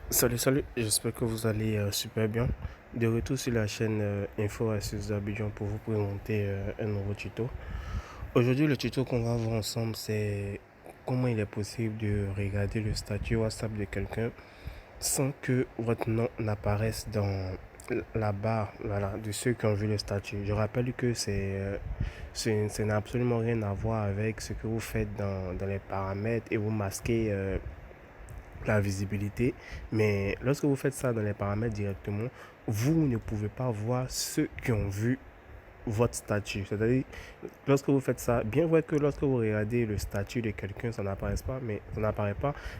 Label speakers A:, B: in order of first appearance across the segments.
A: Salut, j'espère que vous allez super bien. De retour sur la chaîne Info Astuces d'Abidjan pour vous présenter un nouveau tuto. Aujourd'hui, le tuto qu'on va voir ensemble, c'est comment il est possible de regarder le statut WhatsApp de quelqu'un sans que votre nom n'apparaisse dans la barre de ceux qui ont vu le statut. Je rappelle que ça n'a absolument rien à voir avec ce que vous faites dans les paramètres et vous masquez la visibilité. Mais lorsque vous faites ça dans les paramètres directement, vous ne pouvez pas voir ceux qui ont vu votre statut. C'est-à-dire, lorsque vous faites ça, bien vrai que lorsque vous regardez le statut de quelqu'un, ça n'apparaît pas,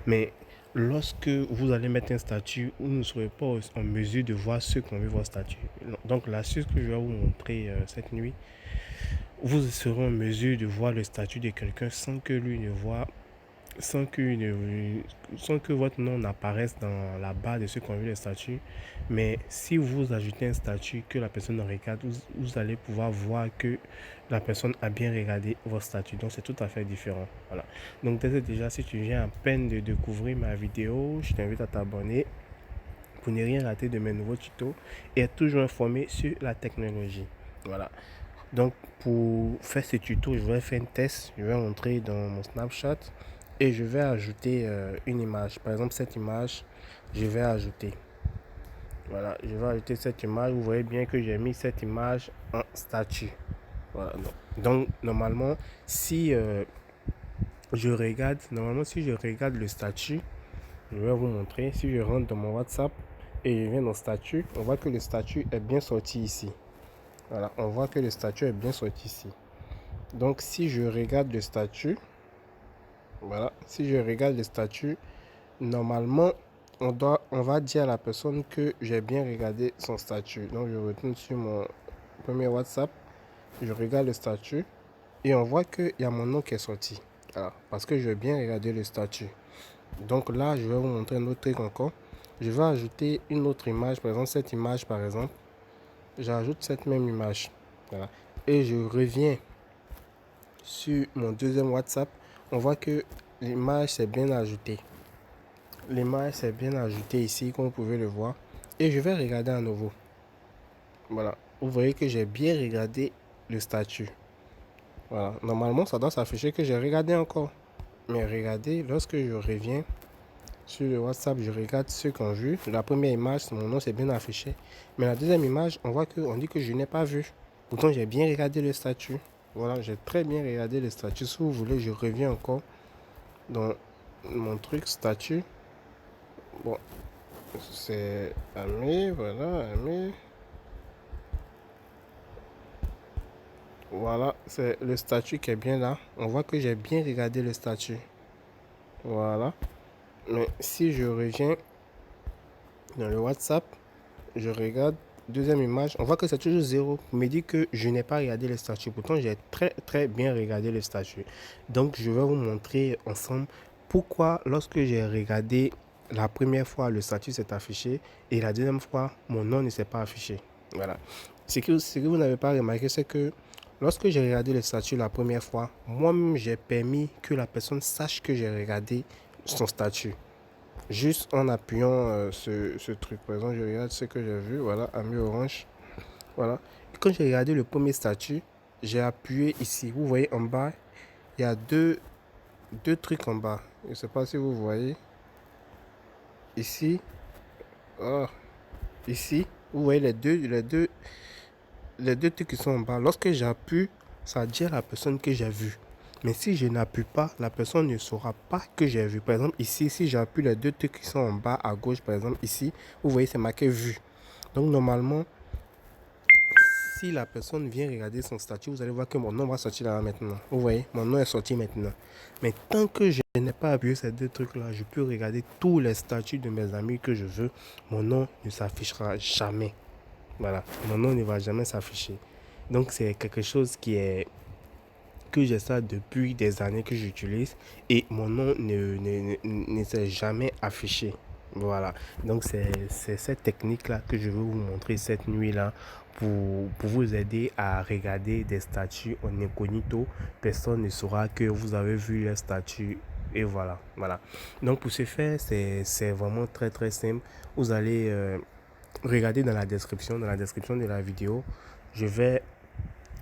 A: mais lorsque vous allez mettre un statut, vous ne serez pas en mesure de voir ceux qui ont vu votre statut. Donc, l'astuce que je vais vous montrer cette nuit, vous serez en mesure de voir le statut de quelqu'un sans que lui ne voit sans que, sans que votre nom n'apparaisse dans la barre de ceux qui ont vu le statut. Mais si vous ajoutez un statut que la personne regarde, vous allez pouvoir voir que la personne a bien regardé votre statut. Donc c'est tout à fait différent. Voilà. Donc déjà, si tu viens à peine de découvrir ma vidéo, je t'invite à t'abonner pour ne rien rater de mes nouveaux tutos et être toujours informé sur la technologie. Voilà. Donc pour faire ce tuto, je vais faire un test. Je vais entrer dans mon Snapchat et je vais ajouter une image. Par exemple, cette image, je vais ajouter. Voilà, je vais ajouter cette image. Vous voyez bien que j'ai mis cette image en statut. Voilà. Donc normalement, si si je regarde le statut, je vais vous montrer. Si je rentre dans mon WhatsApp et je viens dans statut, on voit que le statut est bien sorti ici. Voilà, on voit que le statut est bien sorti ici. Donc si je regarde le statut, voilà, si je regarde le statut, normalement, on va dire à la personne que j'ai bien regardé son statut. Donc je retourne sur mon premier WhatsApp, je regarde le statut et on voit qu'il y a mon nom qui est sorti. Voilà, parce que j'ai bien regardé le statut. Donc là, je vais vous montrer un autre truc encore. Je vais ajouter une autre image, par exemple cette image par exemple. J'ajoute cette même image. Voilà. Et je reviens sur mon deuxième WhatsApp, on voit que l'image s'est bien ajoutée. L'image s'est bien ajoutée ici, comme vous pouvez le voir. Et je vais regarder à nouveau. Voilà. Vous voyez que j'ai bien regardé le statut. Voilà. Normalement, ça doit s'afficher que j'ai regardé encore. Mais regardez, lorsque je reviens sur le WhatsApp, je regarde ceux qui ont vu. La première image, mon nom s'est bien affiché. Mais la deuxième image, on dit que je n'ai pas vu. Pourtant, j'ai bien regardé le statut. Voilà, j'ai très bien regardé le statut. Si vous voulez, je reviens encore dans mon truc statut. Bon, c'est Ami, voilà, Ami. Voilà, c'est le statut qui est bien là. On voit que j'ai bien regardé le statut. Voilà. Mais si je reviens dans le WhatsApp, je regarde deuxième image, on voit que c'est toujours zéro. On me dit que je n'ai pas regardé le statut. Pourtant, j'ai très bien regardé le statut. Donc, je vais vous montrer ensemble pourquoi lorsque j'ai regardé la première fois, le statut s'est affiché et la deuxième fois, mon nom ne s'est pas affiché. Voilà. Ce que vous n'avez pas remarqué, c'est que lorsque j'ai regardé le statut la première fois, moi-même, j'ai permis que la personne sache que j'ai regardé son statut. Juste en appuyant ce truc. Par exemple, je regarde ce que j'ai vu. Voilà, ami orange. Voilà. Et quand j'ai regardé le premier statut, j'ai appuyé ici. Vous voyez en bas, il y a deux trucs en bas. Je ne sais pas si vous voyez. Ici. Oh, ici. Vous voyez les deux trucs qui sont en bas. Lorsque j'appuie, ça dit à la personne que j'ai vu. Mais si je n'appuie pas, la personne ne saura pas que j'ai vu. Par exemple, ici, si j'appuie les deux trucs qui sont en bas à gauche, par exemple, ici, vous voyez, c'est marqué vu. Donc, normalement, si la personne vient regarder son statut, vous allez voir que mon nom va sortir là maintenant. Vous voyez, mon nom est sorti maintenant. Mais tant que je n'ai pas appuyé ces deux trucs-là, je peux regarder tous les statuts de mes amis que je veux. Mon nom ne s'affichera jamais. Voilà, mon nom ne va jamais s'afficher. Donc c'est quelque chose que j'ai ça depuis des années que j'utilise et mon nom ne s'est jamais affiché. Voilà, donc c'est cette technique-là que je veux vous montrer cette nuit-là pour vous aider à regarder des statuts en incognito. Personne ne saura que vous avez vu les statuts Et voilà, voilà. Donc pour ce faire, c'est vraiment très très simple. Vous allez regarder dans la description de la vidéo. Je vais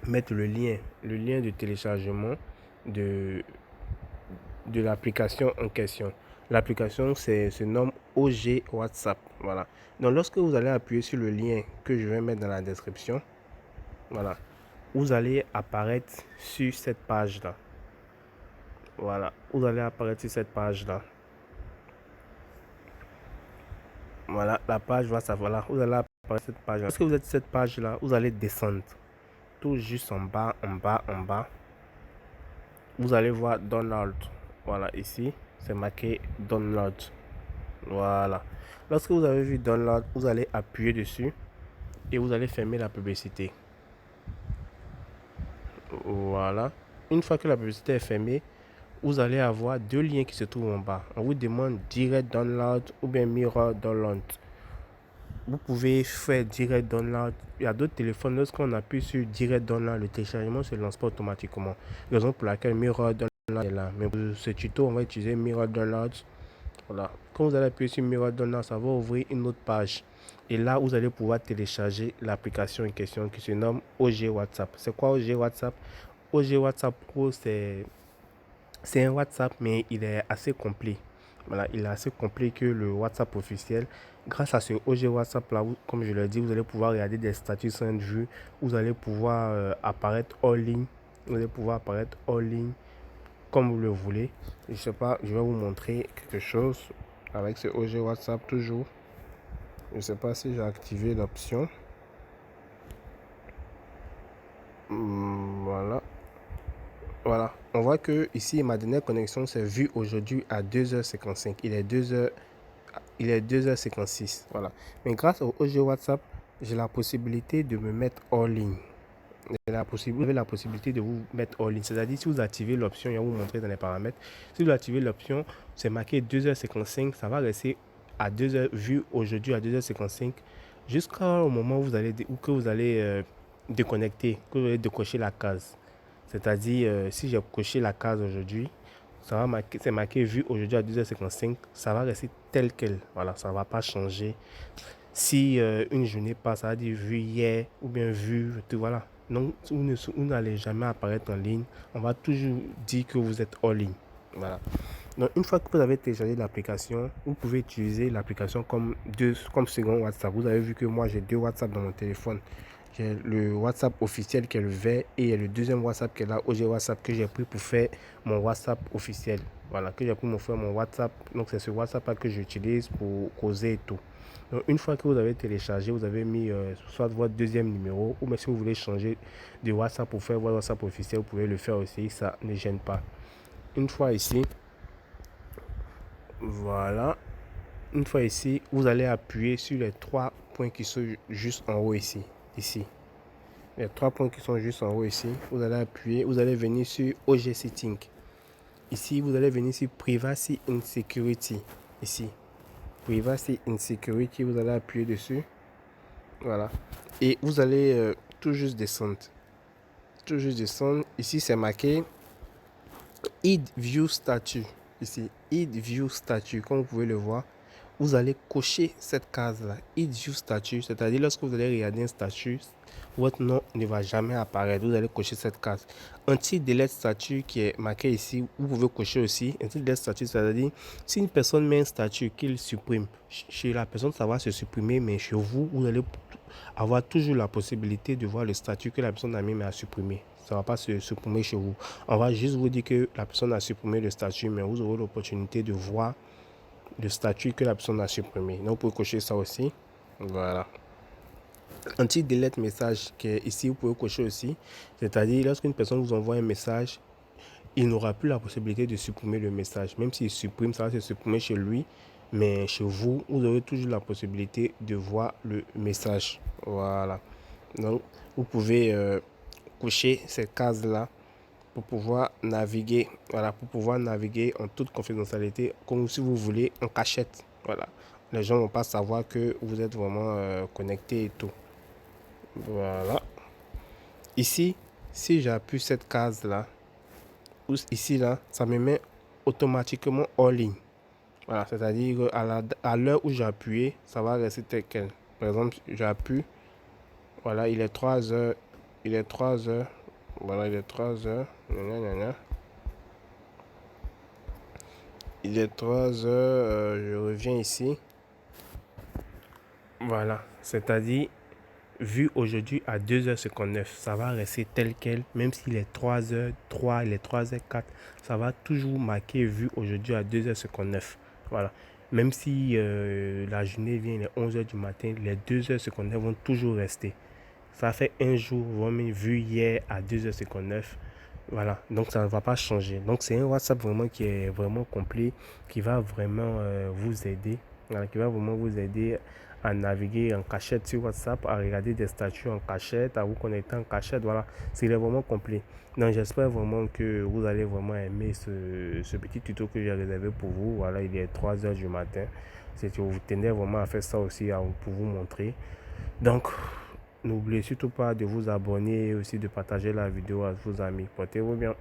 A: mettre le lien de téléchargement de, de l'application en question. L'application se nomme OG WhatsApp. Voilà. Donc lorsque vous allez appuyer sur le lien que je vais mettre dans la description, voilà, vous allez apparaître sur cette page-là. Voilà, vous allez apparaître sur cette page-là. Voilà, la page WhatsApp. Voilà, vous allez apparaître sur cette page-là. Lorsque vous êtes sur cette page-là, vous allez descendre tout juste en bas, en bas, en bas. Vous allez voir Download. Voilà, ici, c'est marqué Download. Voilà. Lorsque vous avez vu Download, vous allez appuyer dessus et vous allez fermer la publicité. Voilà. Une fois que la publicité est fermée, vous allez avoir deux liens qui se trouvent en bas. On vous demande Direct Download ou bien Mirror Download. Vous pouvez faire Direct Download. Il y a d'autres téléphones, lorsqu'on appuie sur Direct Download, le téléchargement se lance pas automatiquement. Raison pour laquelle Mirror Download est là. Mais pour ce tuto, on va utiliser Mirror Download. Voilà. Quand vous allez appuyer sur Mirror Download, ça va ouvrir une autre page. Et là, vous allez pouvoir télécharger l'application en question qui se nomme OG WhatsApp. C'est quoi OG WhatsApp? OG WhatsApp Pro, c'est un WhatsApp, mais il est assez complet. Voilà, il est assez complet que le WhatsApp officiel. Grâce à ce OG WhatsApp là, comme je l'ai dit, vous allez pouvoir regarder des statuts sans être vu. Vous allez pouvoir apparaître en ligne. Vous allez pouvoir apparaître en ligne comme vous le voulez. Je sais pas, je vais vous montrer quelque chose avec ce OG WhatsApp toujours. Je ne sais pas si j'ai activé l'option. Voilà. Voilà. On voit que ici ma dernière connexion s'est vue aujourd'hui à 2h55. Il est 2h56. Voilà. Mais grâce au OG WhatsApp, j'ai la possibilité de me mettre en ligne. Vous avez la possibilité de vous mettre en ligne. C'est-à-dire, si vous activez l'option, je vais vous montrer dans les paramètres. Si vous activez l'option, c'est marqué 2h55. Ça va rester à 2h, vu aujourd'hui à 2h55, jusqu'au moment où vous allez, déconnecter, que vous allez décocher la case. C'est-à-dire, si j'ai coché la case aujourd'hui, ça va marquer, c'est marqué vu aujourd'hui à 2h55, ça va rester tel quel. Voilà, ça ne va pas changer. Si une journée passe, ça va dire vu hier ou bien vu, tout, voilà. Donc, vous n'allez jamais apparaître en ligne. On va toujours dire que vous êtes en ligne. Voilà. Donc, une fois que vous avez téléchargé l'application, vous pouvez utiliser l'application comme second WhatsApp. Vous avez vu que moi, j'ai deux WhatsApp dans mon téléphone. J'ai le WhatsApp officiel qui est le vert et le deuxième WhatsApp qui est là, OG WhatsApp, que j'ai pris pour faire mon WhatsApp officiel. Voilà, que j'ai pris pour faire mon WhatsApp. Donc, c'est ce WhatsApp-là que j'utilise pour causer et tout. Donc, une fois que vous avez téléchargé, vous avez mis soit votre deuxième numéro, ou même si vous voulez changer de WhatsApp pour faire votre WhatsApp officiel, vous pouvez le faire aussi, ça ne gêne pas. Une fois ici, voilà. Une fois ici, vous allez appuyer sur les trois points qui sont juste en haut ici. Ici. Les trois points qui sont juste en haut ici. Vous allez appuyer, vous allez venir sur OG Setting. Ici, vous allez venir sur Privacy and Security. Ici. Privacy and Security, vous allez appuyer dessus. Voilà. Et vous allez tout juste descendre. Tout juste descendre. Ici, c'est marqué Hide View Statue. Ici, Hide View Statue, comme vous pouvez le voir. Vous allez cocher cette case-là, Hide View Statue, c'est-à-dire lorsque vous allez regarder un statut, votre nom ne va jamais apparaître. Vous allez cocher cette case. Anti-delete statut qui est marqué ici, vous pouvez cocher aussi. Anti-delete statut, c'est-à-dire si une personne met un statut qu'il supprime, chez la personne ça va se supprimer, mais chez vous, vous allez avoir toujours la possibilité de voir le statut que la personne a mis mais a supprimé. Ça ne va pas se supprimer chez vous. On va juste vous dire que la personne a supprimé le statut, mais vous aurez l'opportunité de voir le statut que la personne a supprimé. Donc, vous pouvez cocher ça aussi. Voilà. Anti-delete message qui est ici, vous pouvez cocher aussi. C'est-à-dire, lorsqu'une personne vous envoie un message, il n'aura plus la possibilité de supprimer le message. Même s'il supprime, ça va se supprimer chez lui. Mais chez vous, vous aurez toujours la possibilité de voir le message. Voilà. Donc, vous pouvez cocher ces cases-là pour pouvoir naviguer. Voilà, pour pouvoir naviguer en toute confidentialité, comme si vous voulez en cachette. Voilà. Les gens ne vont pas savoir que vous êtes vraiment connecté et tout. Voilà. Ici, si j'appuie cette case-là, ici, là, ça me met automatiquement hors ligne. Voilà, c'est-à-dire à l'heure où j'ai appuyé, ça va rester tel quel. Par exemple, j'appuie, voilà, il est 3 heures, il est 3 heures, voilà, il est 3 heures, il est 3 heures, je reviens ici, voilà, c'est-à-dire, vu aujourd'hui à 2h59, ça va rester tel quel, même s'il est 3h03, il est 3h04, ça va toujours marquer vu aujourd'hui à 2h59. Voilà. Même si la journée vient, il est 11h du matin, les 2h59 vont toujours rester. Ça fait un jour, vraiment vu hier à 2h59. Voilà, donc ça ne va pas changer. Donc c'est un WhatsApp vraiment qui est vraiment complet, qui va vraiment vous aider. Voilà, qui va vraiment vous aider à naviguer en cachette sur WhatsApp, à regarder des statuts en cachette, à vous connecter en cachette. Voilà, c'est vraiment complet. Donc j'espère vraiment que vous allez vraiment aimer ce petit tuto que j'ai réservé pour vous. Voilà, il est 3 heures du matin. C'est que vous tenez vraiment à faire ça aussi pour vous montrer. Donc, n'oubliez surtout pas de vous abonner et aussi de partager la vidéo à vos amis. Portez-vous bien.